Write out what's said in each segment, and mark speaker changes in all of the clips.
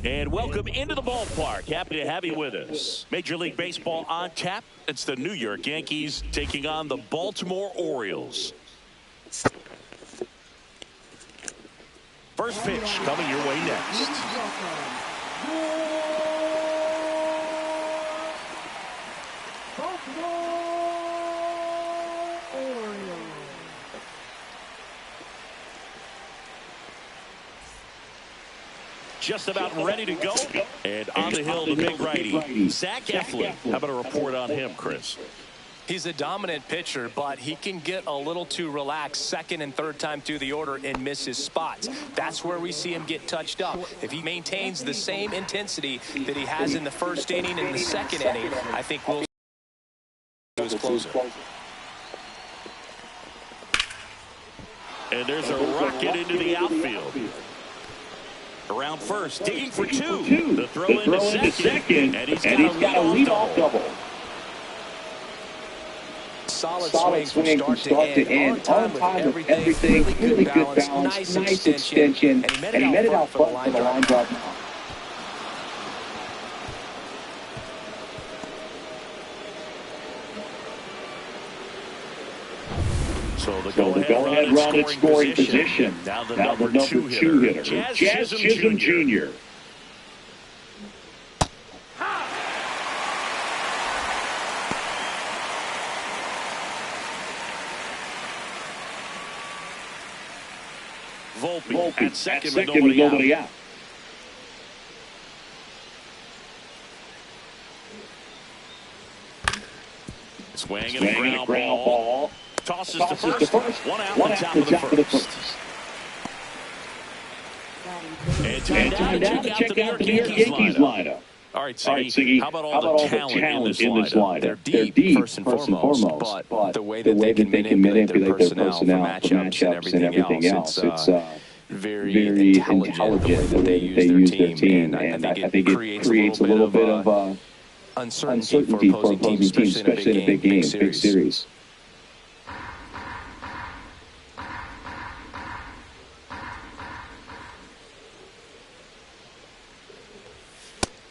Speaker 1: And welcome into the ballpark. Happy to have you with us. Major League Baseball on tap. It's the New York Yankees taking on the Baltimore Orioles. First pitch coming your way next. Just about ready to go. And on the hill, the big righty, Zach Eflin. How about a report on him, Chris?
Speaker 2: He's a dominant pitcher, but he can get a little too relaxed second and third time through the order and miss his spots. That's where we see him get touched up. If he maintains the same intensity that he has in the first inning and the second inning, I think we'll see his closer.
Speaker 1: And there's a rocket into the outfield. Around first, digging for two. The throw into second, and he's got a leadoff double.
Speaker 2: solid swing from start to end. On time with everything. Really good balance. Nice extension. And he met it out front for the line drive.
Speaker 1: So the go-ahead run in scoring position. Now the number two hitter, Jazz Chisholm Jr. Volpe at second with nobody out. Swing and a ground ball. Tosses to first. One out on top of the first. And time down to check out the New York Yankees lineup. All right, Siggy, how about all the talent in this lineup?
Speaker 2: They're deep, first and foremost, but the way that they can manipulate their personnel for matchups and everything else, it's very intelligent the way that they use their team. And I think it creates a little bit of uncertainty for opposing teams, especially in a big game, big series.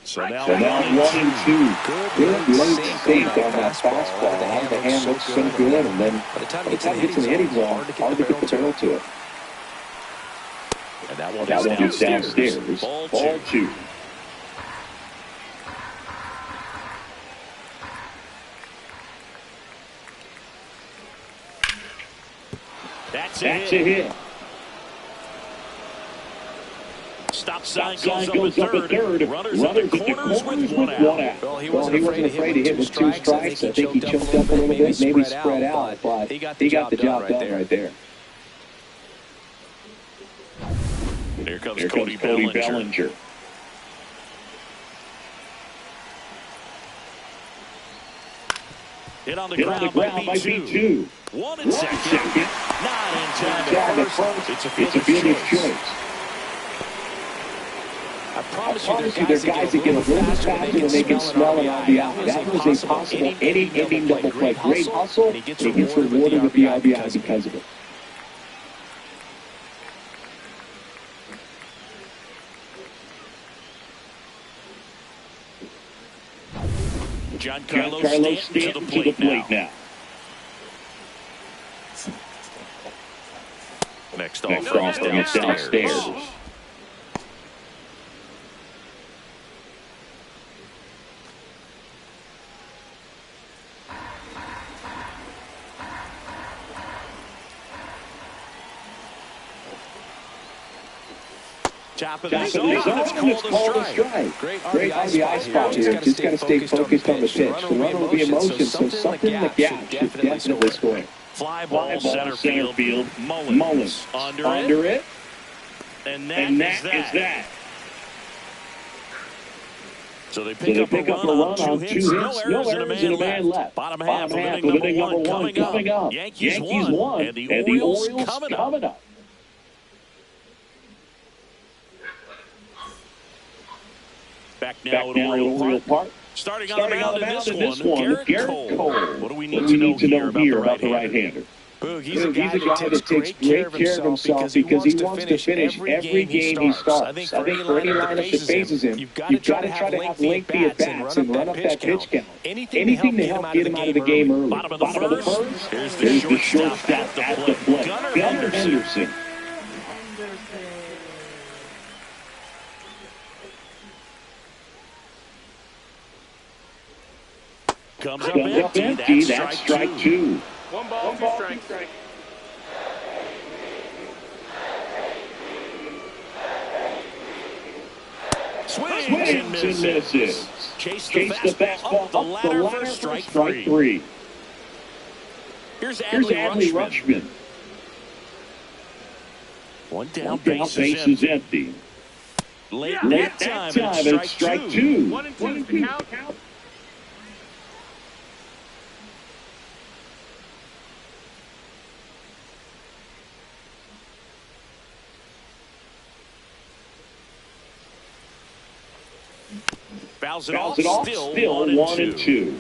Speaker 1: So now 1 and 2.
Speaker 3: Good late state on that fastball. The hand looks so good, and then by the time it gets in the hitting zone, hard to get the barrel to it.
Speaker 1: And that one is downstairs. Ball two. That's a hit. Stop sign goes up at third. Runners at the corners with one out.
Speaker 3: Well, he wasn't afraid to hit with 2 strikes. I think he choked up a little bit, maybe spread out, but he got the job done right there.
Speaker 1: Here comes Cody Bellinger. Hit on the ground might be 2. 1 and second. Not in time to first. It's a fielder's choice.
Speaker 3: I promise you, there are guys that get a little bit faster when they can smell it on the out. That was impossible. Any inning double play. Great hustle, and he gets rewarded with the RBI because of it.
Speaker 1: Giancarlo Stanton to the plate now. Next off is downstairs. Top of the zone, it's called a strike.
Speaker 3: Great RBI spot here. Just got to stay focused on the pitch. The runner will be in motion, so something in the gap should definitely score.
Speaker 1: Fly ball center field. Mullins under it. And that is that. So they pick up a run on 2 hits. No errors and a man left. Bottom half of inning number 1 coming up. Yankees won, and the Orioles coming up. Back now at Oriole Park. Starting on the mound in this one, Garrett Cole. What do we need to know here about the right-hander?
Speaker 2: Boog, he's a guy that takes great care of himself because he wants to finish every game he starts. I think for any lineup that faces him, you've got to try to have lengthy at-bats and run up that pitch count. Anything to help get him out of the game early.
Speaker 1: Bottom of the first. Here's the shortstop at the plate. Gunnar Henderson. Comes up empty. That's strike 2.
Speaker 4: 1 ball, 2 strikes.
Speaker 1: Swings and misses. Chase the fastball up the ladder for strike 3. Here's Adley Rutschman. One down, base is empty. Late that time, it's strike 2.
Speaker 4: 1 and 2 the count.
Speaker 1: Fouls it off, still 1 and 2.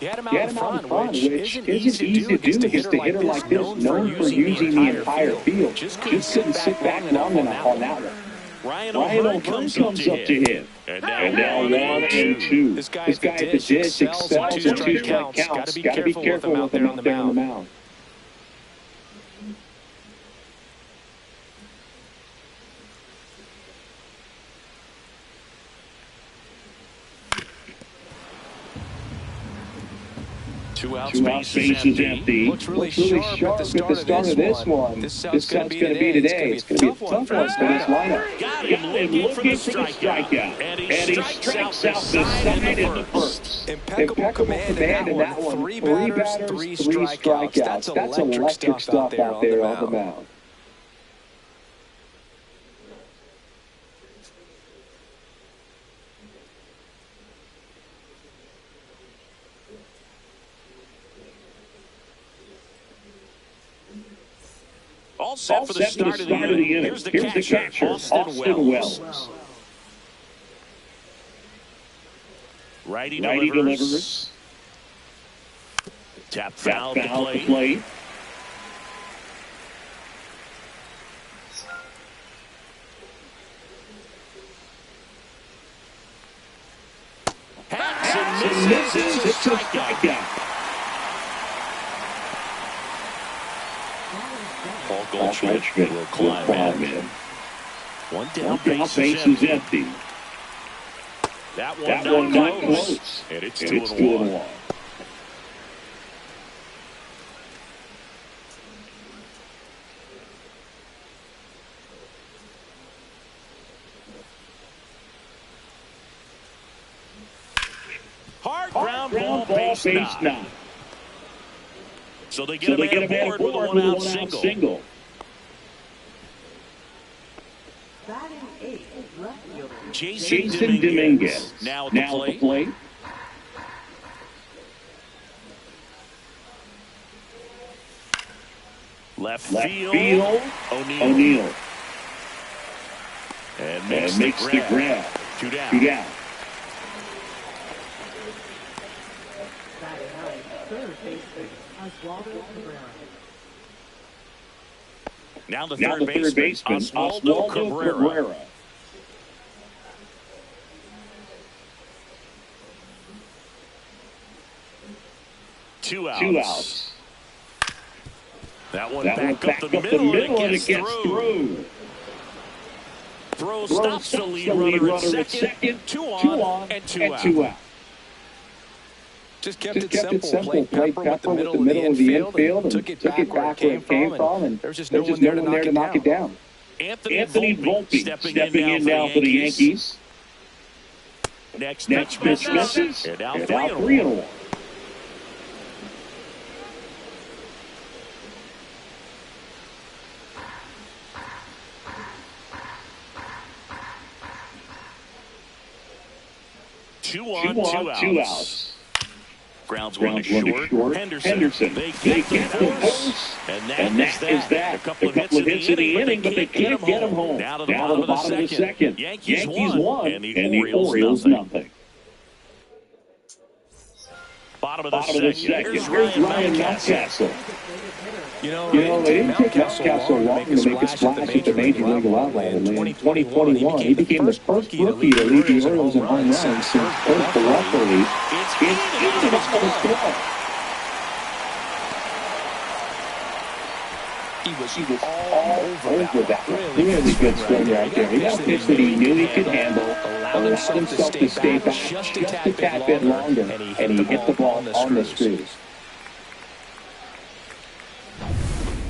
Speaker 2: He had him
Speaker 3: He
Speaker 2: out
Speaker 3: had
Speaker 2: in
Speaker 3: him out in
Speaker 2: front,
Speaker 3: front,
Speaker 2: which
Speaker 3: which
Speaker 2: isn't
Speaker 3: isn't easy to do against a hitter like this, known for using the entire field. Just couldn't sit back long enough on that one.
Speaker 1: Ryan
Speaker 3: O'Hearn
Speaker 1: comes
Speaker 3: comes up to hit.
Speaker 1: And
Speaker 3: now 1-2.
Speaker 2: This guy
Speaker 3: This
Speaker 2: at
Speaker 3: guy
Speaker 2: the
Speaker 3: at the
Speaker 2: ditch
Speaker 3: ditch
Speaker 2: excels
Speaker 3: excels
Speaker 2: in
Speaker 3: in two-strike counts. Got to be careful with him out there on the mound.
Speaker 1: Two outs,
Speaker 3: Two
Speaker 1: base
Speaker 3: outs,
Speaker 1: is
Speaker 3: base is empty.
Speaker 2: Looks really
Speaker 3: sharp
Speaker 2: sharp
Speaker 3: at the start of this one. This is how it's going to be today. It's going to be a tough one for this lineup.
Speaker 1: Got him looking for the strikeout. And he strikes out the side in the first.
Speaker 2: Impeccable command in that one. Three batters, three strikeouts. That's electric stuff out there on the mound.
Speaker 1: All set for the start of the inning. Here's the catcher, Austin Wells. Righty delivers. Tap foul to plate. Hacks and misses. It's a strikeout. Paul Goldschmidt will climb in. One down, base is empty. That one not close. And it's 2-1. Hard ground ball, base knock. So they get a man aboard with a one-out single. Jason Dominguez now at the plate. Left field. O'Neal. And makes the grab. Two down. Now the third baseman, Oswaldo Cabrera. Two outs. That one back up the middle and it gets through. Throw stops the lead runner at second. Two on and two out.
Speaker 2: Just kept it simple. Played Pepper with the middle of the infield and took it back where it came from. And there's just no one there to knock it down.
Speaker 1: Anthony Volpe stepping in now for the Yankees. Next pitch misses. And now 3-1. Two outs. Grounds one to short. Henderson. They get the post. And that is that. A couple of hits in the inning, but they can't get him home. Down to the bottom of the second. Yankees won, and the Orioles nothing. Bottom of the second. Here's Ryan Mountcastle.
Speaker 2: You know, it didn't take Mountcastle long to make a splash at the Major League level. In 2021, he became the first rookie to lead the Orioles in home runs since first the left relief. It's into the club. He was all over that. Really good swing right there. He got a pitch that he knew he could handle, allowed himself to stay back just a tad bit longer, and he hit the ball on the screws.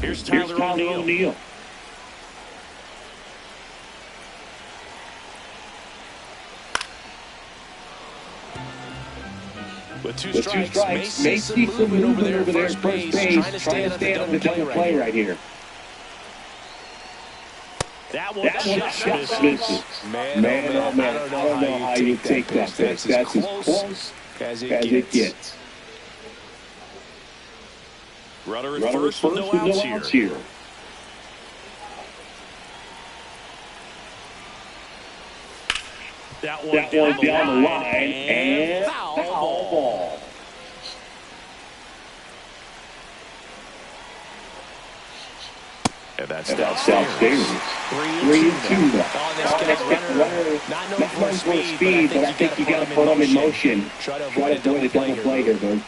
Speaker 1: Here's Tyler O'Neill.
Speaker 2: With two strikes, Mace keeps moving over there first base, trying to stand on the double play right here.
Speaker 1: That one just misses.
Speaker 2: Man, I don't know how you take that pitch. That's as close as it gets.
Speaker 1: Runner at first with no outs here. That one down the line and foul ball. And that's
Speaker 3: And
Speaker 1: downstairs.
Speaker 3: that's downstairs. 3-2 now.
Speaker 2: On this guy's runner, not known for speed, but I think you got to put him in motion. Try to avoid a double play here, though.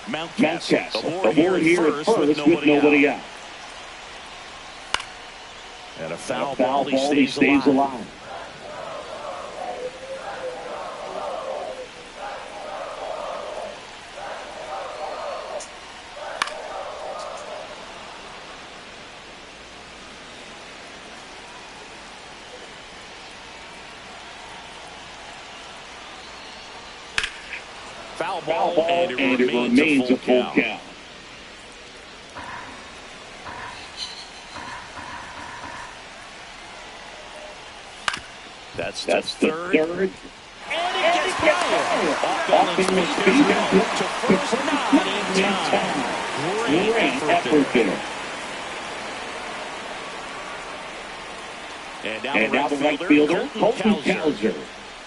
Speaker 1: Mountcastle
Speaker 3: aboard here at first with nobody out.
Speaker 1: And a foul ball, he stays alive. Foul ball, and it remains a full count. That's the third. And it gets Offensive speed to first, not in time. Great effort there. And now the right fielder, Colton Cowser.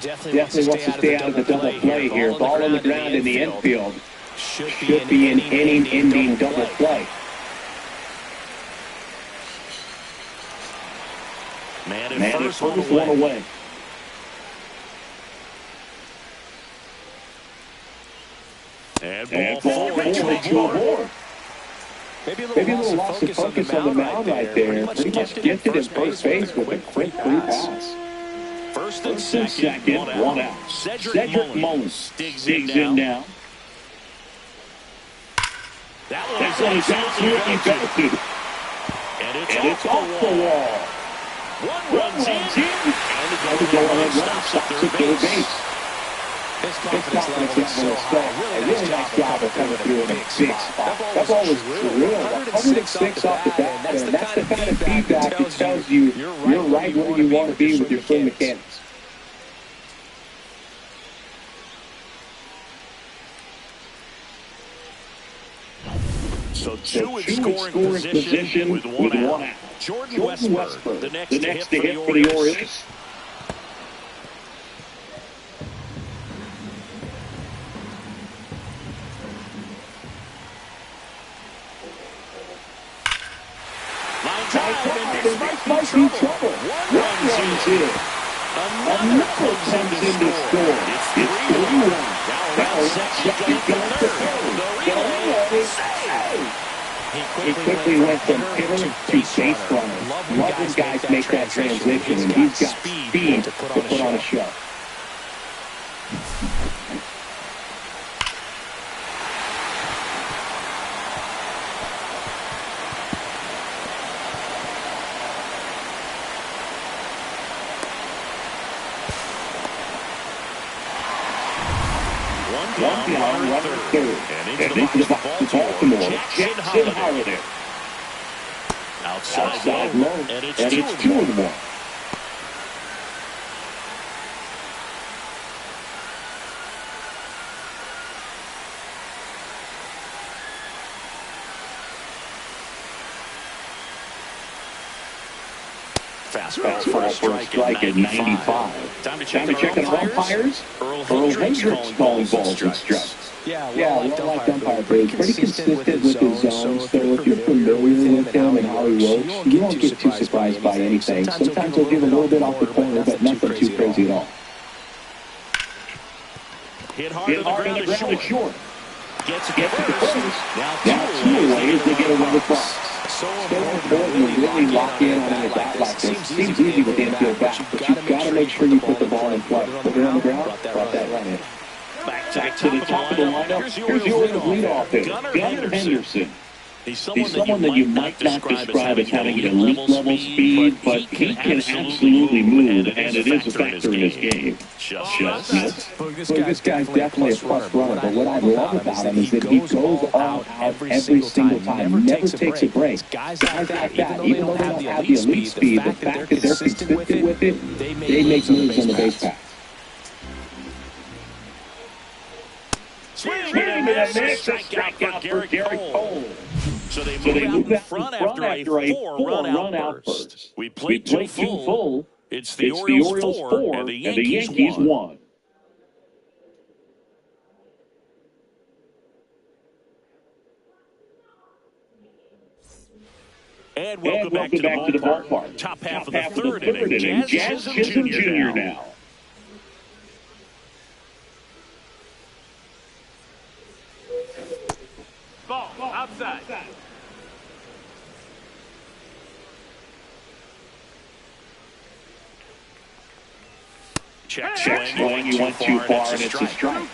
Speaker 2: Definitely wants to stay out of the double play here.
Speaker 3: Ball on the ground in the infield. Should be an inning-ending double play.
Speaker 1: Man
Speaker 3: at first, one away.
Speaker 1: And
Speaker 3: ball
Speaker 1: forward
Speaker 3: to Aboard.
Speaker 2: Maybe a little loss of focus on the mound right there. Pretty much gifted at first base with a quick pass.
Speaker 1: First and second, one out. Cedric Mullins digs in now. That one is absolutely belted. And it's off the wall. One runs in, and the go-ahead run stops at third base.
Speaker 2: His confidence level is so high. Really nice job of coming through in a big spot.
Speaker 3: That ball was real. 106 off the bat, and that's the kind of feedback that tells you you're right where you want to be with your swing mechanics.
Speaker 1: So two in scoring position with one out. Jordan Westburg, the next to hit for the Orioles. Lines out, and this might be trouble. One runs in. Another comes in to score. It's 3-1. Now second, go to third. He quickly went from hitter to base runner. Love when guys make that transition, and he's got speed to put on a show. One down, runner third. And into the box to Baltimore. Jackson Holiday. Outside low, and it's 2-1. Fastball for a strike at 95. Time to check on umpires. Earl Hendricks calling balls and strikes.
Speaker 2: Yeah,
Speaker 3: well-liked umpire, but he's pretty consistent with his zone. So if you're familiar with him and how he works, you won't get too surprised by anything. Sometimes he'll give a little bit off the corner, but nothing too crazy at all.
Speaker 1: Hit hard on the ground short. Gets it to first.
Speaker 3: Now two away as they get away with balls. So important to really lock in on a bat like this. Seems easy with the infield bat, but you've got to make sure you put the ball in play. Put it on the ground, brought that run in. Back to the top of the lineup. Here's the Orioles leadoff hitter, Gunnar Henderson. He's someone that you might not describe as having elite level speed, but he can absolutely move, and it is a factor in his game. Just nuts. This guy's definitely a plus runner, but what I love about him is that he goes all out every single time, never takes a break. Guys like that, even though they don't have the elite speed, the fact that they're consistent with it, they make moves on the base pass.
Speaker 1: Swing and a miss, strikeout for Garrett Cole. So they move out in front after a four-run outburst. We played two full. It's the Orioles 4 and the Yankees 1. And welcome back to the ballpark. Top half of the third inning. Jazz Chisholm Jr. now.
Speaker 4: Ball, outside.
Speaker 1: Check swing. You went too far, and it's a strike.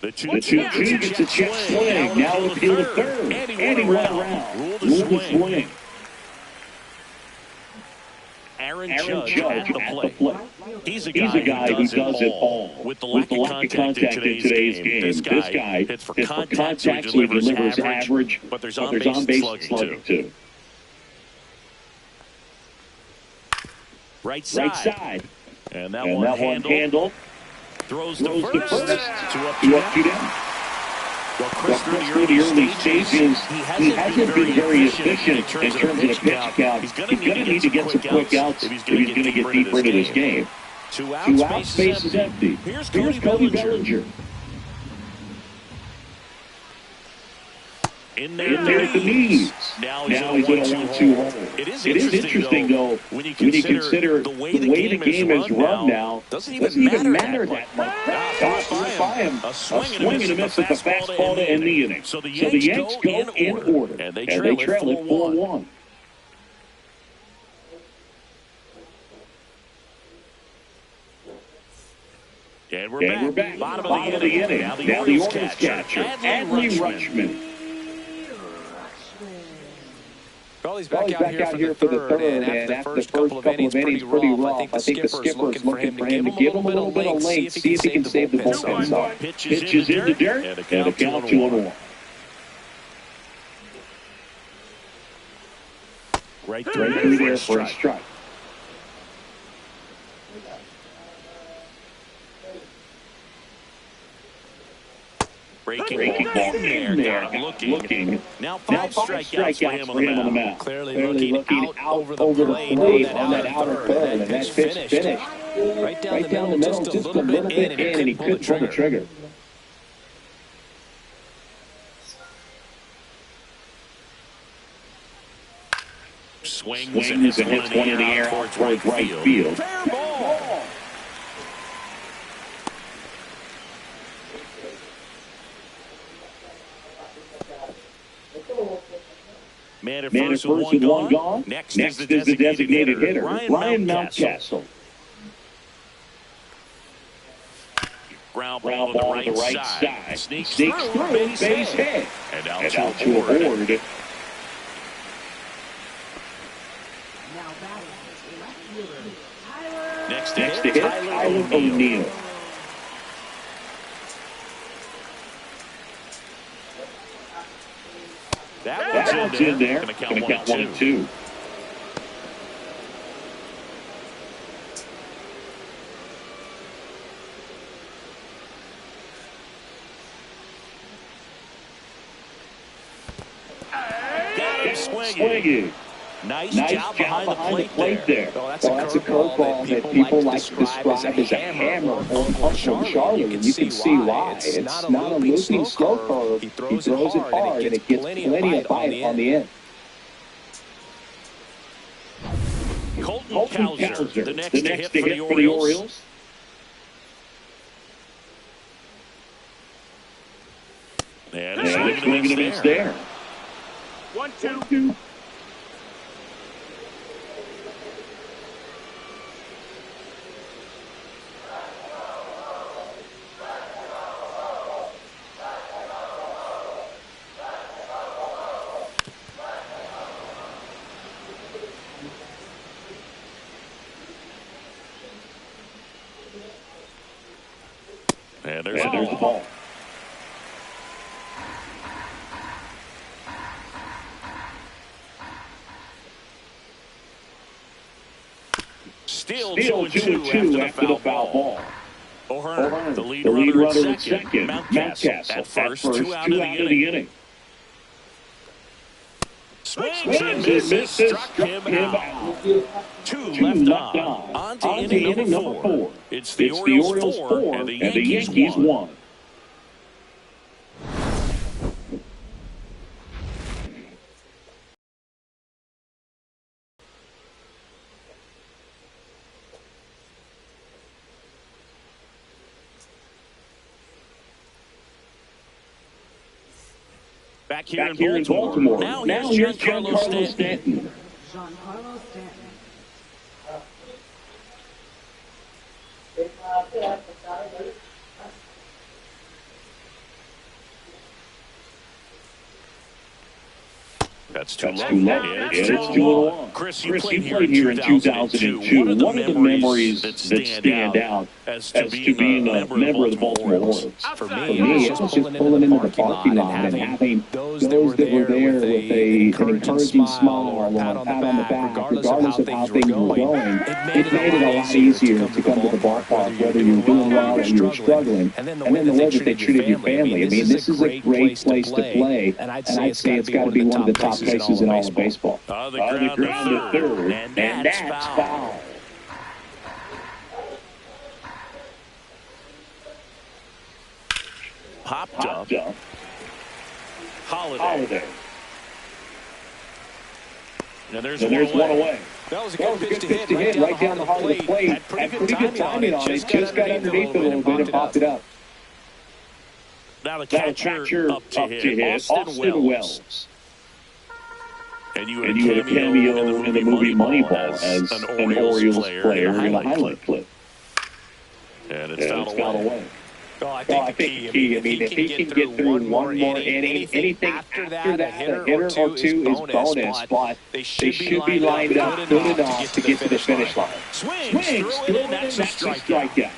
Speaker 1: The 2-2 gets a check swing. Now the appeal to third. And he went around. Ruled the swing. Aaron Judge at the plate. He's a guy who does it all. With the lack of contact in today's game, this guy hits for contact, so he delivers average, but there's on-base slugging too. Right side. And that one handled. Throws to first. Two up, two down. Well, Chris, through the early stages, he hasn't been very efficient in terms of the pitch count. He's going to need to get some quick outs if he's going to get deeper into this game. Two outs, space is empty. Here's Cody Bellinger. In there at the knees. Now he's in a 1-2 hole. It is interesting, though, when you consider the way the game is run now, doesn't even matter that much. By him, a swing and a miss with the fastball to end the inning. So the Yanks go in order, and they trail it 4-1. And we're back. Bottom of the inning. Now the Orioles catcher, Adley Rutschman.
Speaker 2: Well, he's back out here for the third, and after the first couple of innings, pretty rough. I think the skipper's looking for him to give him a little bit of length, see if he can save the bullpen side.
Speaker 1: Pitches in the dirt, and a count 2-1. Right through there for a strike. Breaking ball in there, looking. Now five strikeouts for him on the mound.
Speaker 2: Clearly looking out over the plate on that outer third, and that pitch finished. Right down the middle, just a little bit in, and he couldn't pull the trigger.
Speaker 1: Swings and hits one in the air towards right field. Fair ball. Man at first with one gone. Next is the designated hitter, Ryan Mountcastle. Ground ball to the right side. Sneaks through, base hit. And out to a board. Next to hit, Tyler O'Neill. That one's in there. Going to count 1-2. Got him swinging. Nice job behind the plate there.
Speaker 3: Oh, that's a curveball that people like to describe as a hammer or punch from Charlie, and you can see why. It's not a looping slow curve. He throws it hard, and it gets plenty of bite on the end.
Speaker 1: Colton Cowser, the next to hit for the Orioles. And a swing and a miss there.
Speaker 4: 1-2.
Speaker 1: And there's the ball. Still 2-2 after the foul ball. O'Hearn, the lead runner at second. Mountcastle at first, two out of the inning. Swings and misses, struck him out. Two left on to inning number 4. It's the Orioles 4 and the Yankees 1. Back here in Baltimore. Now here's Giancarlo Stanton.
Speaker 5: Giancarlo Stanton.
Speaker 1: That's too low. It's 2-1. Chris, you played here in 2002. One of the memories that stand out as to being a member of the Baltimore Orioles.
Speaker 2: For
Speaker 3: Me,
Speaker 2: me,
Speaker 3: it was just pulling into the parking lot and having those that were there with an encouraging smile or a pat on the back, regardless of how things were going. It made it a lot easier to come to the ballpark, whether you were doing well or you were struggling. And then the way that they treated your family. I mean, this is a great place to play, and I'd say it's got to be one of the top places in all of baseball.
Speaker 1: On the ground to third, and that's foul. Popped up. Holiday. Now there's one away.
Speaker 2: That was a good pitch to hit right down the heart of the plate.
Speaker 3: Had pretty good timing on it. Just got underneath it a little bit and popped it up.
Speaker 1: Now the catcher up to hit, Austin Wells. And you had a cameo in the movie Moneyball as an Orioles player in a highlight clip. And it's fouled away.
Speaker 2: Well, I think the key, I mean, if he can get through one more inning, anything after that, a hitter or two is bonus, but they should be lined up good enough to get to the finish line.
Speaker 1: Swings through it, and that's a strikeout.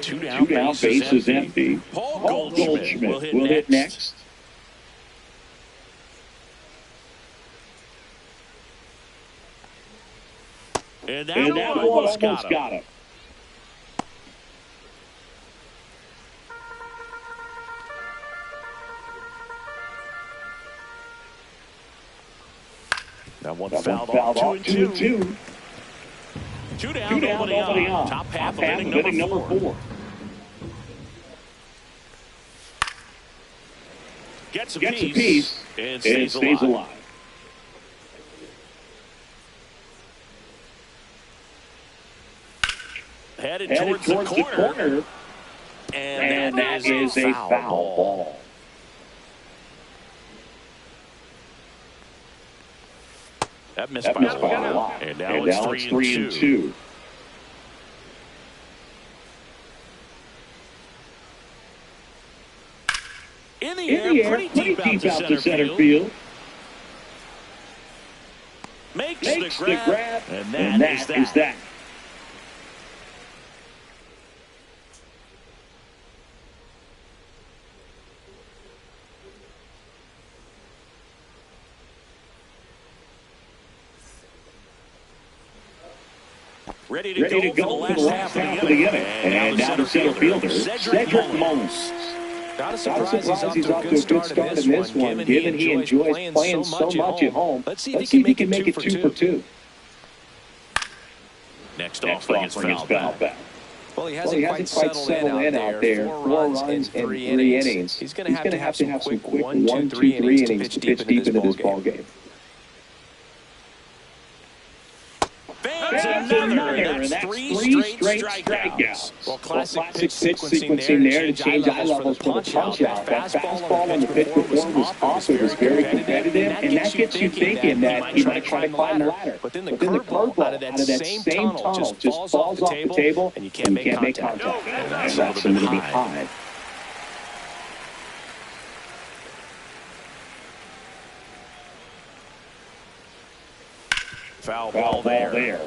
Speaker 1: Two down, base is empty. Paul Goldschmidt will hit next. And that one almost got him. That one fouled off 2-2. Two down, nobody on. Top half of inning number 4. Gets a piece and stays alive. Headed towards the corner. And that is a foul ball. That missed by a lot. And now it's 3-2. In the air, pretty deep out to center field. Makes the grab. And that is that. Ready to go for the last half of the inning. And now the center fielder, Cedric Mullins.
Speaker 2: Not a surprise he's off to a good start in this one, given he enjoys playing so much at home. Let's see if he can make it 2 for 2.
Speaker 1: Next offering is foul back.
Speaker 2: Well, he hasn't quite settled in out there. 4 runs in 3 innings. He's going to have to have some quick 1, 2, 3 innings to pitch deep into this ballgame.
Speaker 1: That's 3 straight strikeouts.
Speaker 2: Well, classic pitch sequencing there to change eye levels for the punch out. That fastball on the pitch before was off. It was very competitive, and that gets you thinking that he might try to climb the ladder. But then the curveball out of that same tunnel just falls off the table, and you can't make contact.
Speaker 3: And that's a little bit high.
Speaker 1: Foul ball there.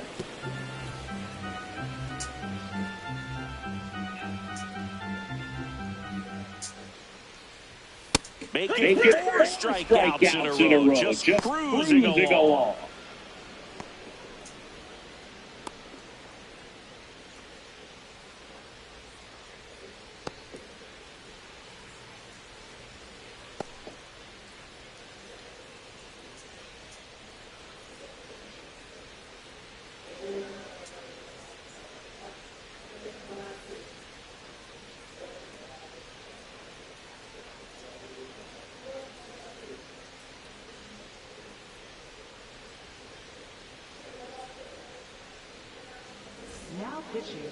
Speaker 1: Making 4 strikeouts in a row. Just cruising along.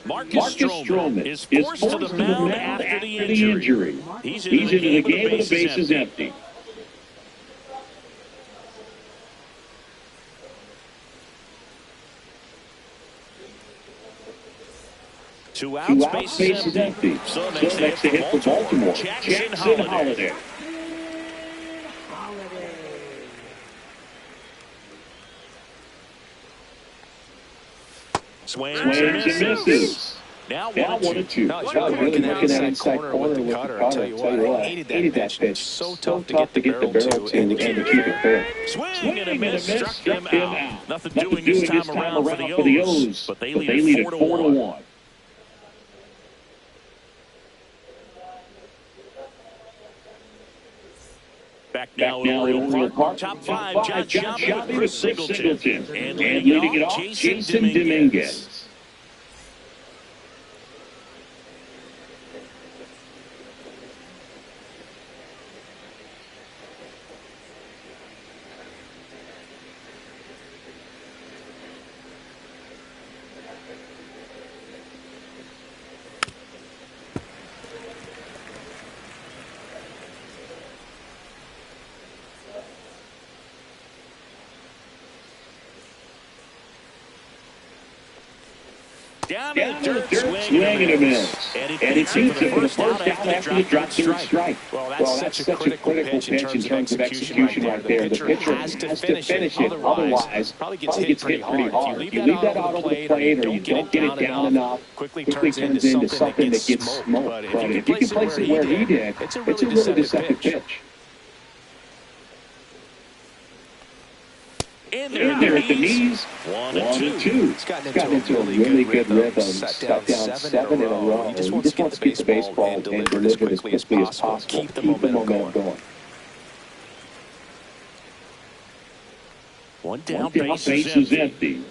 Speaker 1: Marcus Stroman is forced to the mound after the injury. He's into the game with the bases empty. Two outs, bases empty. So next to hit for Baltimore, Jackson Holiday. Swings and misses. Now 1-2.
Speaker 3: No, he's really looking at inside corner with the cutter. I'll tell you what, I hated that pitch. So tough to get the barrel to and to keep it fair.
Speaker 1: Swing and a miss, struck him out. Nothing doing this time around for the O's, but they lead it 4-1. Back now at Oriole Park. Top five, John Sciambi with Chris Singleton. And leading it off, Jason Dominguez. Down in the dirt, swing and a miss. And it beats it for the first out after the drop third strike.
Speaker 2: Well, that's such a critical pitch in terms of execution right there. The pitcher has to finish it. Otherwise, probably gets hit pretty hard. If you leave that out on the plate or you don't get it down enough, quickly turns into something that gets smoked. But if you can place it where he did, it's a really deceptive pitch.
Speaker 1: In there at the knees, 1-2.
Speaker 3: He's gotten into a really good rhythm. Sat down 7 in a row. He just wants to get the baseball and deliver it as quickly as possible. Keep the momentum going.
Speaker 1: One down, base is empty.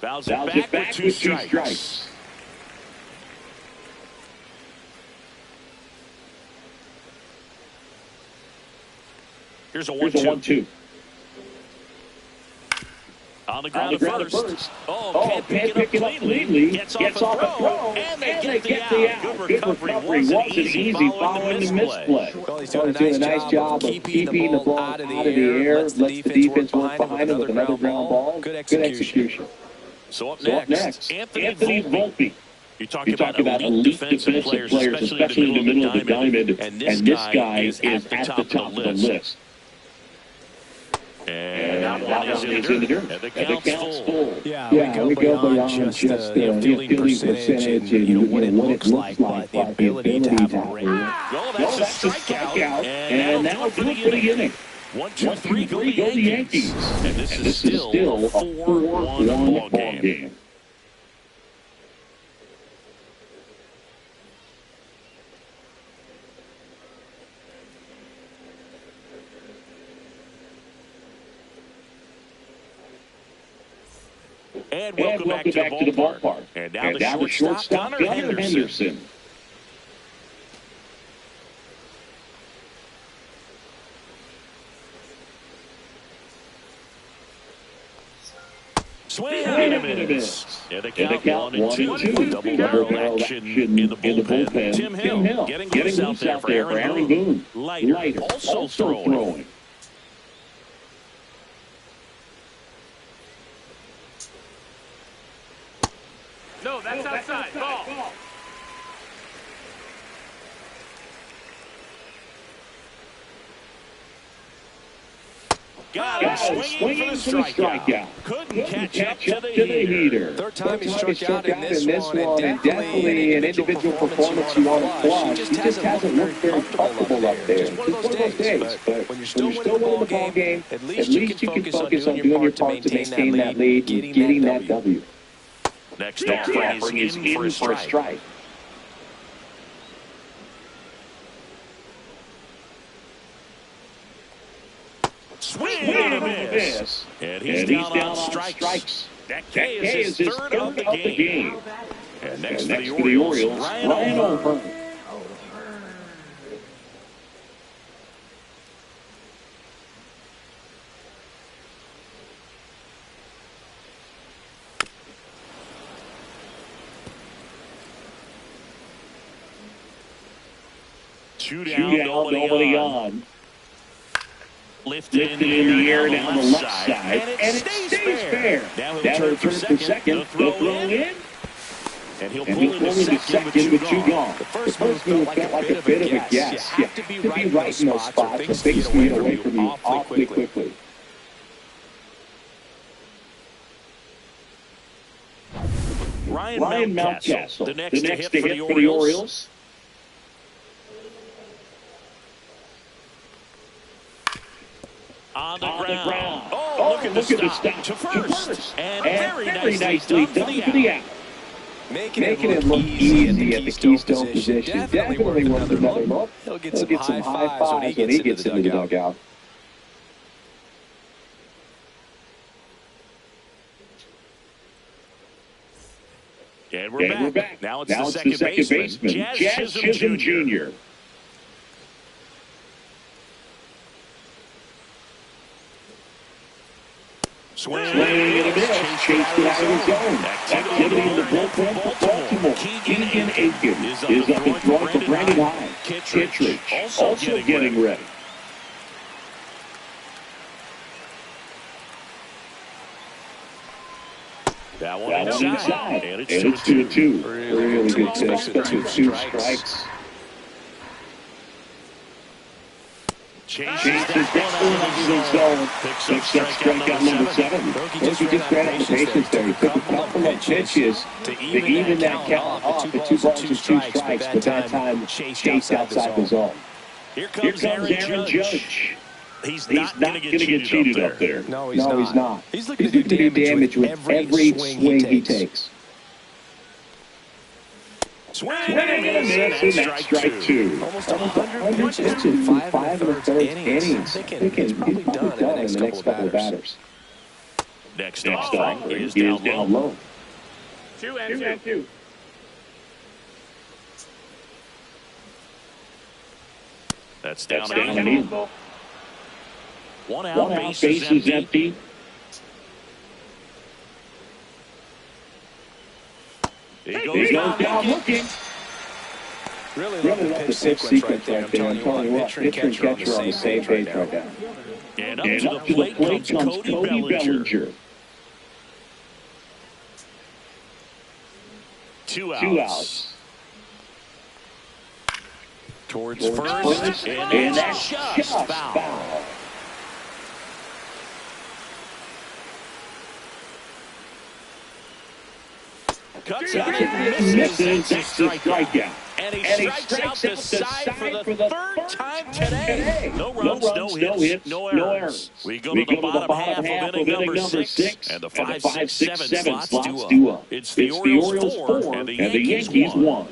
Speaker 1: Fouls it back with 2 strikes. Here's a 1-2. On the ground at first. Can't pick it up cleanly. Gets off a throw. And they get the out. Good recovery. Wasn't easy following the misplay.
Speaker 3: Well, he's doing a nice job of keeping the ball out of the air. Lets the defense work behind him with another ground ball. Good execution.
Speaker 1: So up next, Anthony Volpe. You talk about elite defensive players, especially in the middle of the diamond. And this guy is at the top of the list. And that one is in the dirt. And the count's full.
Speaker 3: Yeah, we go beyond just the fielding percentage and what it looks like, but the ability to have a ring.
Speaker 1: Well, that's a strikeout. And that'll do it for the inning. 1-2-3, go the Yankees. And this is still a 4-1 ball game. And welcome back to the ballpark. And now the shortstop, Gunnar Henderson. Swing and a miss. And the count 1-2. Double barrel action in the bullpen. Tim Hill getting loose out there for Aaron Boone. Leiter also throwing.
Speaker 4: No, that's outside. Ball.
Speaker 1: Got him swinging for the strikeout. Couldn't catch up to the heater.
Speaker 3: Third time he struck out in this one, and definitely an individual performance you want to flush. He just hasn't looked very comfortable up there. Just one of those days. But when you're still winning the ball game, at least you can focus on doing your part to maintain that lead and getting that W.
Speaker 1: Next offering is in for a strike. Swing and a miss. And he's down on strikes. That K is his third of the game. And next for the Orioles, Ryan O'Hearn. Two down, nobody on. Lifted in the air down the left side, and it stays fair. Now he'll return for second. The throw in. And he'll pull into second with two gone.
Speaker 2: The first move felt like a bit of a guess. You have to be right in those spots or things get away from you awfully quickly.
Speaker 1: Ryan Mountcastle, the next to hit for the Orioles. On the ground. Oh, look at the stop to first. And very nicely done for the out.
Speaker 2: Making it look easy at the Keystone position. Definitely worth another look. He'll get some high fives when he gets into the dugout.
Speaker 1: And we're back. Now it's the second baseman, Jazz Chisholm Jr. Swing and a miss. Chased it out of the zone. Activity in the bullpen for Baltimore. Keegan Aiken is up and throwing for Brandon High. Kittredge also getting ready. That one inside. And it's 2-2.
Speaker 3: Really good pitch. Two strikes.
Speaker 1: Chases that one out of the zone. Picks up strikeout number 7.
Speaker 3: He just ran out of patience there. He took a couple of pitches to even that count off to 2 balls and 2 strikes, but that time chased outside the zone.
Speaker 1: Here comes Aaron Judge. He's not going to get cheated up there.
Speaker 2: No, he's not. He's looking to do
Speaker 3: damage with every swing he takes.
Speaker 1: Swing and a miss, and that's strike 2.
Speaker 2: Almost 100 pitches in 5 1/3 innings. He's probably done in the next couple of batters.
Speaker 1: Next off is down low.
Speaker 4: 2-2.
Speaker 1: That's down and in. One out, base is empty. He goes down looking.
Speaker 2: Really love the pitch sequence right there. I'm telling you what, pitcher and catcher on the same page right now.
Speaker 1: And up to the plate comes Cody Bellinger. 2 outs. Towards first, and that's just foul. Cuts out and misses. That's the strikeout. And he strikes out the side for the third time today. No runs, no hits, no errors. We go to the bottom half of inning number 6, and the 5, 6, 7 slots due up. It's the Orioles 4 and the Yankees 1.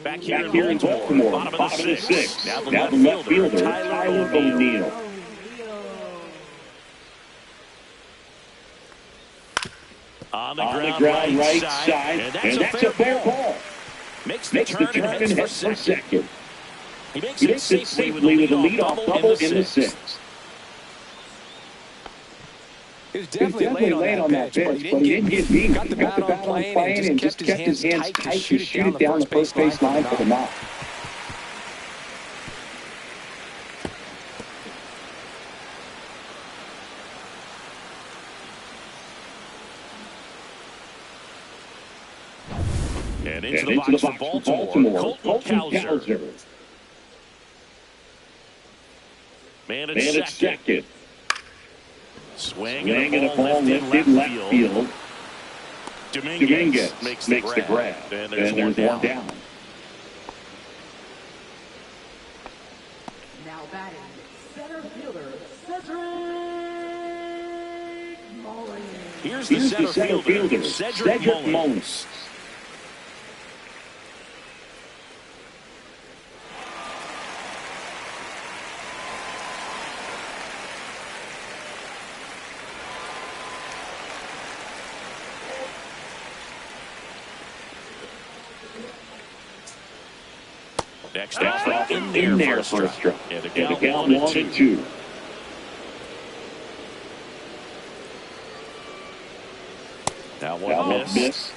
Speaker 1: Back here in Baltimore, bottom of the 6th. Now the left fielder, Tyler O'Neill. On the ground right side, and that's a fair ball. Makes the turn and heads for second. He makes it safely with a leadoff double in the 6th.
Speaker 2: He was definitely late on that pitch, but he didn't get beat. He got the bat on plane and just kept his hands tight to shoot it down the first base line for the knock.
Speaker 1: And into the box for Baltimore, Colton Cowser. Man at second. Swing and a ball lifted left field. Dominguez makes the grab. And there's one down.
Speaker 5: Now batting, center fielder, Cedric Mullins.
Speaker 1: Here's the center fielder, Cedric Mullins. Next off in there for a strike. And the count 1-2. That one miss.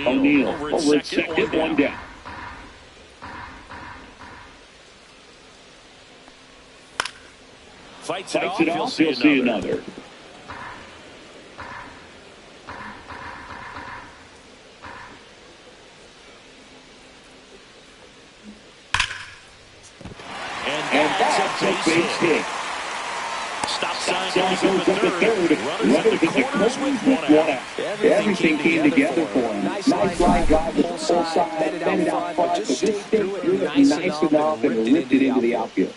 Speaker 1: O'Neill over at second, one down.
Speaker 2: Fights it off,
Speaker 1: he'll see another. And that's a base hit. Stop sign goes up the third. Runners at the corners with one out. Everything came together for him.
Speaker 3: Nice line drive, full side, headed out front, but just stayed through it nice enough and ripped it into the outfield.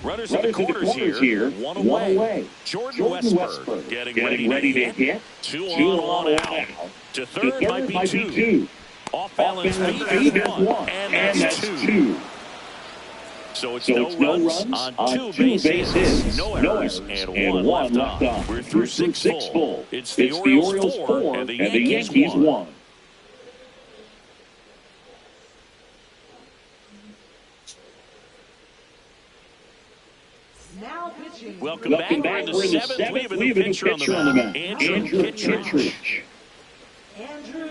Speaker 1: Runners at the corners here. One away. Jordan Westberg getting ready to hit. Two on, one out. To third might be two. Off balance feed, that's one. And that's two. So it's no runs on two bases, no errors, and one left on. We're through six full. It's the Orioles 4 and the Yankees 1.
Speaker 5: Now pitching.
Speaker 1: Welcome back. We're in the seventh. We have a new pitcher on the mound. Andrew Kittredge.
Speaker 5: Andrew.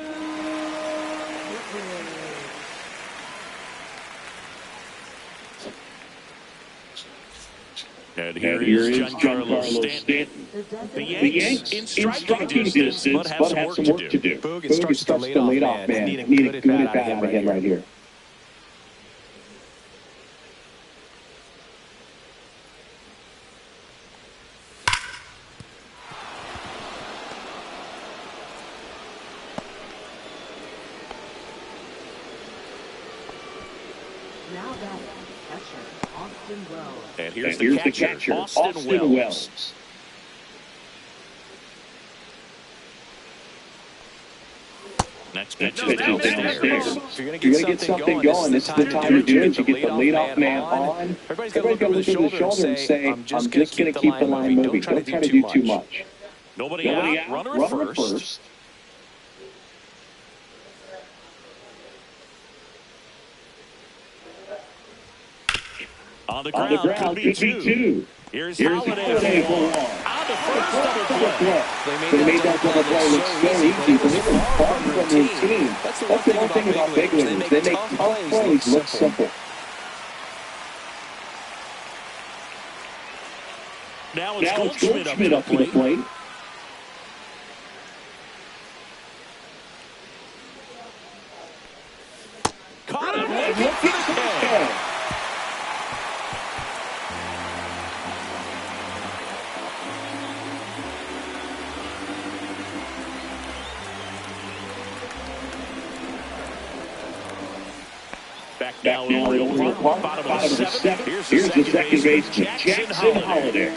Speaker 1: And here is Giancarlo Stanton. The Yanks in striking distance, but have some work to do.
Speaker 3: Boog starts the leadoff man. Need a good at bat out of him right here.
Speaker 5: Now that catcher, Austin Wells.
Speaker 1: And here's the catcher, Austin Wells. Next pitch is downstairs.
Speaker 3: If you're going to get something going, this is the time to do it. You get the leadoff man on. Everybody's got to look over the shoulder and say, I'm just going to keep the line moving. Don't try to do too much.
Speaker 1: Nobody out. Runner at first. On the ground could be two. Here's Holiday for one. On the first double play.
Speaker 3: They made that double play look so easy, but it was far from routine. That's the one thing about big leaguers. They make tough plays look simple.
Speaker 1: Now it's Goldschmidt up to the plate. Caught him. Look for the catch. Back now in Orioles Park, bottom of the seventh. Here's the second baseman, Jackson Holiday.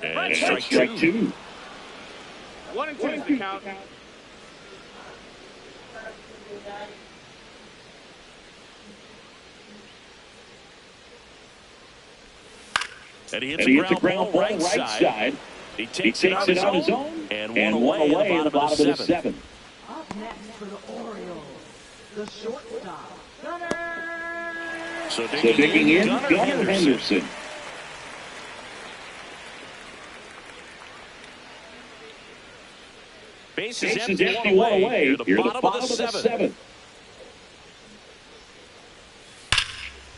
Speaker 1: And strike two.
Speaker 4: 1-2 is the count.
Speaker 1: And he hits a ground ball right side. He takes it on his own and one away in the bottom of the seventh.
Speaker 5: Up next for the Orioles, the shortstop, Gunnar.
Speaker 1: So digging in, Gunnar Henderson. Base is empty, one away. You're the bottom of the seventh.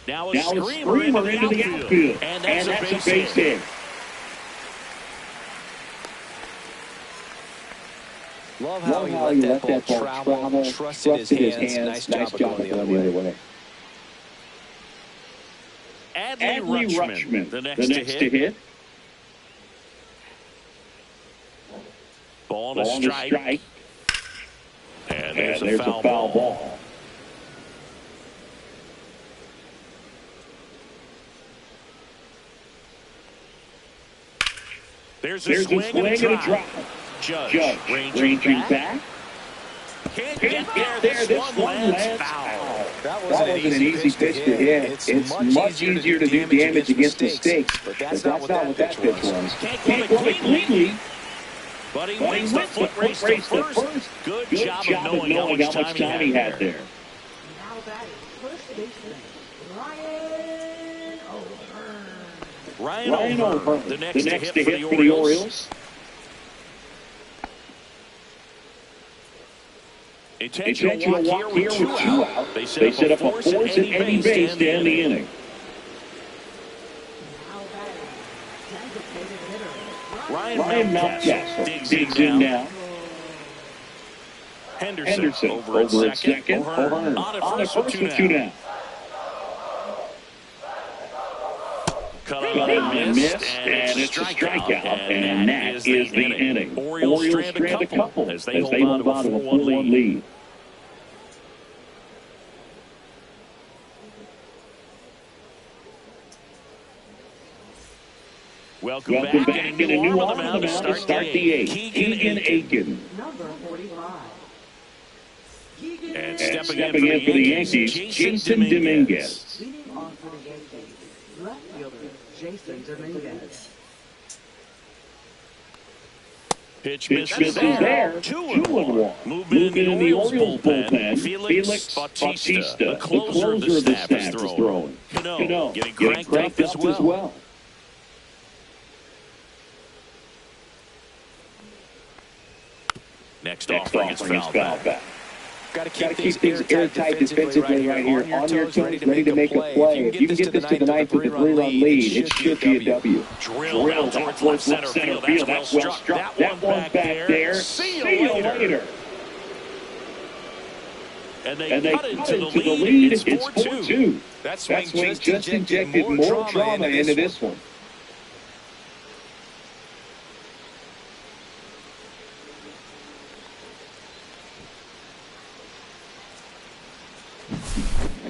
Speaker 1: Now a screamer into the outfield. And that's a base hit.
Speaker 3: Love how he let that ball travel, trusted his hands. Nice job of going the other way.
Speaker 1: Adley Rutschman, the next to hit. Ball on a strike. And there's a foul ball. There's a swing and a drop. Judge ranging back. Can't get there. This one lands foul.
Speaker 3: That wasn't an easy pitch to hit. It's much easier to do damage against mistakes, but that's not what that pitch was.
Speaker 1: Can't go it cleanly. But he wins the foot race to first. Good job of knowing how much time he had there.
Speaker 5: Now that is baseman, Ryan O'Hearn.
Speaker 1: Ryan O'Hearn, the next to hit for the Orioles. Intentional walk here with 2 out. They set up a force at any base to end the inning. Ryan Mountcastle digs in now. Henderson over at second. O'Hearn on at first with 2 down. Cut and missed, and it's a strikeout, and that is the inning. Orioles strand a couple as they hold on to a 4-1 lead. Welcome back. And a new arm on the mound to start the 8th. Keegan Aiken.
Speaker 5: Number 45.
Speaker 1: And stepping in for the Yankees, Jason Dominguez.
Speaker 5: Leading off for the Yankees, left fielder Jason Dominguez.
Speaker 1: Pitch misses there. 2-1. Movement in the Orioles bullpen. Felix Bautista, the closer of the staff, is throwing. Cano getting cranked up as well. Next offering is foul back.
Speaker 3: Got to keep things airtight defensively right here. On your toes, ready to make a play. If you can get this to the 9th with a 3-run lead, it should be a W.
Speaker 1: Drilled out towards left center field. That's well struck. That one back there. See you later. And they cut into the lead. It's 4-2.
Speaker 3: That swing just injected more drama into this one.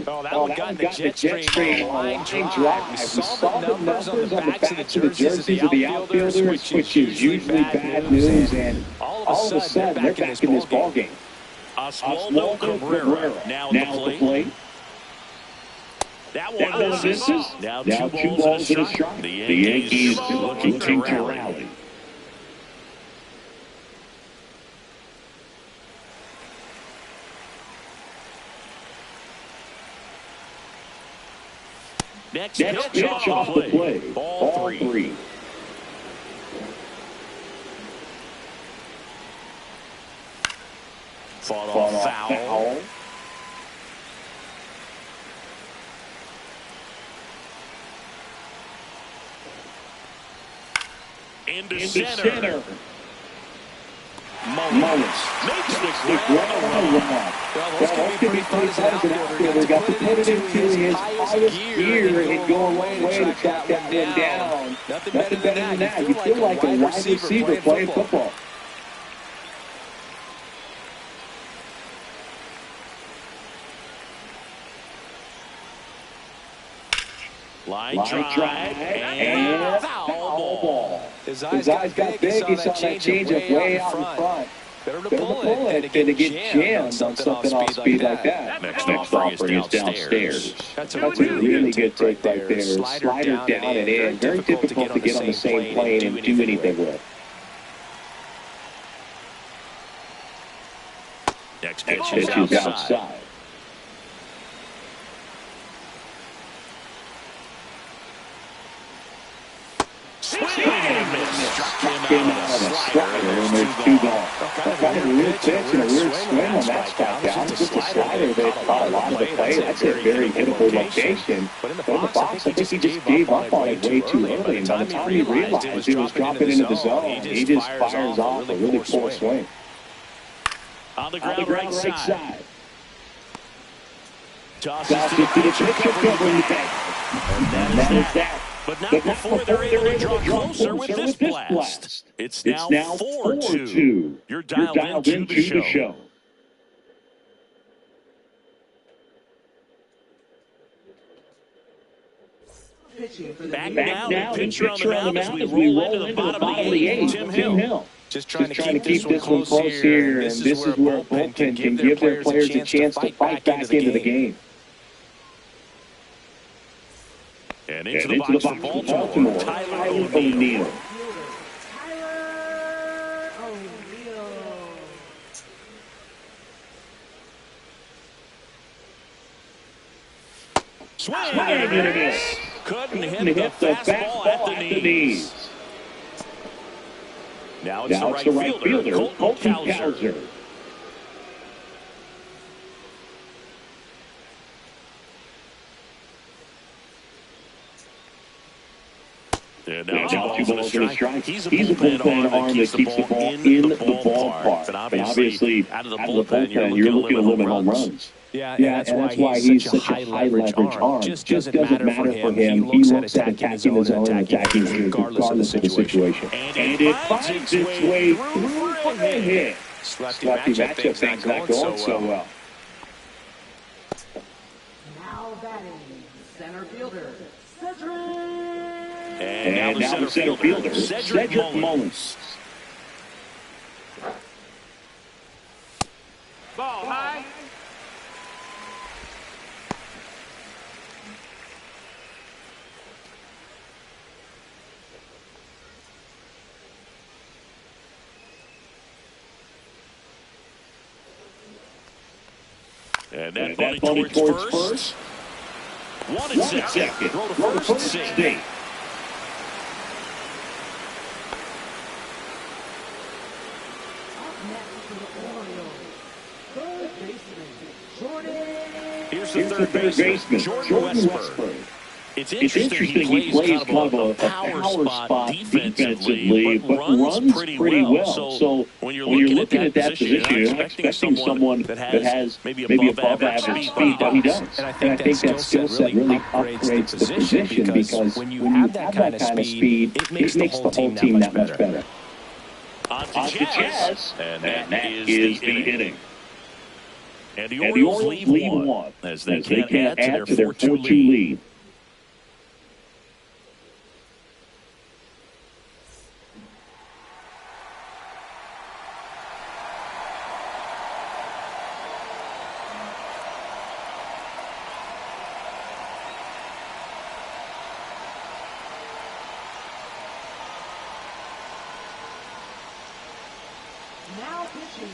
Speaker 2: Oh, that one got in the jet stream on a line drive. We saw the numbers on the backs of the jerseys of the outfielders, which is usually bad news, and all of a sudden, they're back in this ballgame.
Speaker 1: Oswaldo Cabrera now at the plate. That one misses. Now 2 balls and a strike. The Yankees looking to rally. Next pitch off the play. Ball 3. Fought off foul. Into center. Mullins makes the ground run.
Speaker 3: Well, those can be pretty fun as an outfielder. Got to put it into his highest gear and go away to track that one down. Nothing better than that. You feel like a wide receiver playing football.
Speaker 1: Line drive and foul ball.
Speaker 3: His eyes got big. He saw that changeup way out in front. Better to pull it than to get jammed on something off speed like that.
Speaker 1: Next offering is downstairs.
Speaker 3: That's a really good take right there. Slider down and in. Very difficult to get on the same plane and do anything with.
Speaker 1: Next pitch is outside. Swing and miss. Struck him out of a slider.
Speaker 3: And there's 2 gone. Kind of a weird pitch and a weird swing on that strikeout. It's just a slider that caught a lot of the play. That's a very hittable location. But in the box, I think he just gave up on it way too early. And by the time he realized it was dropping into the zone, he just fires off a really poor swing.
Speaker 1: On the ground right side. Tosses
Speaker 3: to the pitcher covering the back.
Speaker 1: And that is that. But not before they're able to draw closer with this blast. It's now 4-2. You're dialed into the show. Back now, the pitcher on the mound as we roll into the bottom of the 8th, Tim Hill.
Speaker 3: Just trying to keep this one close here, and this is where bullpen can give their players a chance to fight back into the game.
Speaker 1: And into the box for Baltimore, Tyler O'Neill. Swing and a miss. Couldn't hit the fastball at the knees. Now it's the right fielder, Colton Cowser. And now 2 balls and a strike. He's a bullpen arm that keeps the ball in the ballpark. But obviously, out of the bullpen, you're looking at limit home runs.
Speaker 2: Yeah, and that's why he's such a high leverage arm. Just doesn't matter for him. He looks at attacking his own and attacking his regardless of the situation.
Speaker 1: And it finds its way through for a hit.
Speaker 2: Lefty matchup, things not going so well.
Speaker 5: Now batting, center fielder, Cedric.
Speaker 1: And now the center fielder, Cedric Mullins.
Speaker 4: Ball high.
Speaker 1: And that bunny towards first. One and second. Throw to first, safe.
Speaker 5: Up next for the Orioles, third baseman, Jordan.
Speaker 1: Here's the third baseman, Jordan Westburg. It's interesting he plays kind of a power spot defensively, but runs pretty well. So when you're looking at that position, you're not expecting someone that has maybe above average speed, but he does.
Speaker 3: And I think that skill set really upgrades the position because when you have that kind of speed, it makes the whole team that much better.
Speaker 1: On to Jazz, and that is the inning. And the Orioles lead one as they can't add to their 4-2 lead.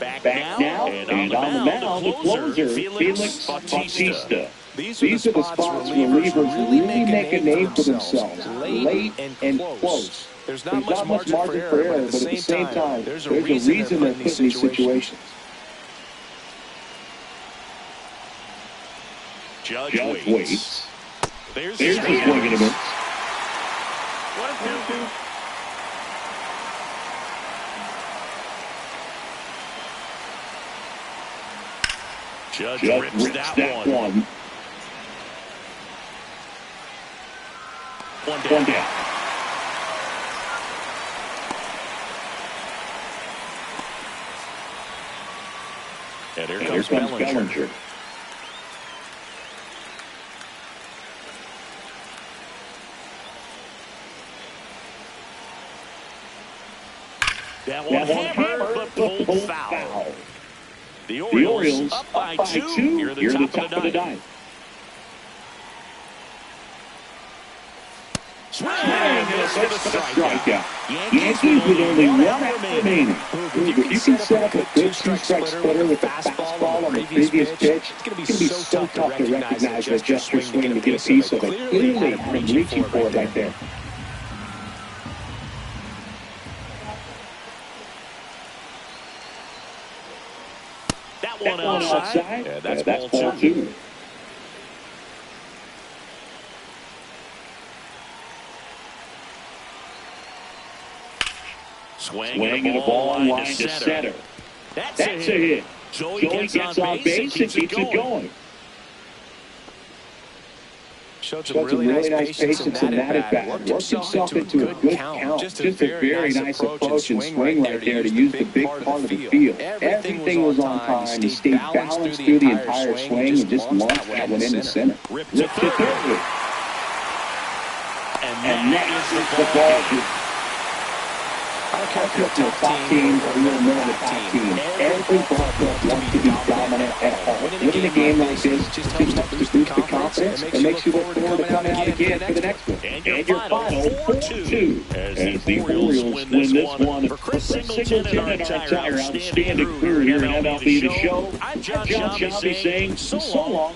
Speaker 1: Back now, and on the mound, the closer, Felix Bautista.
Speaker 3: These are the spots where relievers really make a name for themselves, late and close.
Speaker 2: There's not much margin for error, but at the same time, there's a reason they're put in these situations.
Speaker 1: Judge waits. There's the swing and a miss.
Speaker 4: 1-2.
Speaker 1: Judge rips that one. One down. And here comes Bellinger. That one hammered, but pulled foul. The Orioles up by two. You're the top of the ninth. Swing and miss with a strikeout. Yankees with only one out remaining.
Speaker 3: If you can set up a good two-strike splitter with the fastball on the previous pitch, it's going to be so tough to recognize that just your swing to get a piece of it. Clearly, I'm reaching for it right there.
Speaker 1: That one outside. Yeah, that's ball two. Swing and a ball line to center. That's a hit. Joey gets on base and keeps it going.
Speaker 2: Showed some really nice patience in that at bat. Worked himself into a good count. Just a very nice approach and swing right there to use the big part of the field.
Speaker 3: Everything was on time. He stayed balanced through the entire swing and just launched that one into center.
Speaker 1: Ripped to third. And that is the ball game.
Speaker 2: I don't care if
Speaker 3: you're a top team or you're a top team. Every ball club wants to be dominant at home. Winning a game like this just helps to boost the confidence and makes you look forward to coming out again for the next one.
Speaker 1: And your final 4-2 as the Orioles win this one. For Chris Singleton and our entire outstanding crew here in MLB The Show, I'm John Shelby saying so long.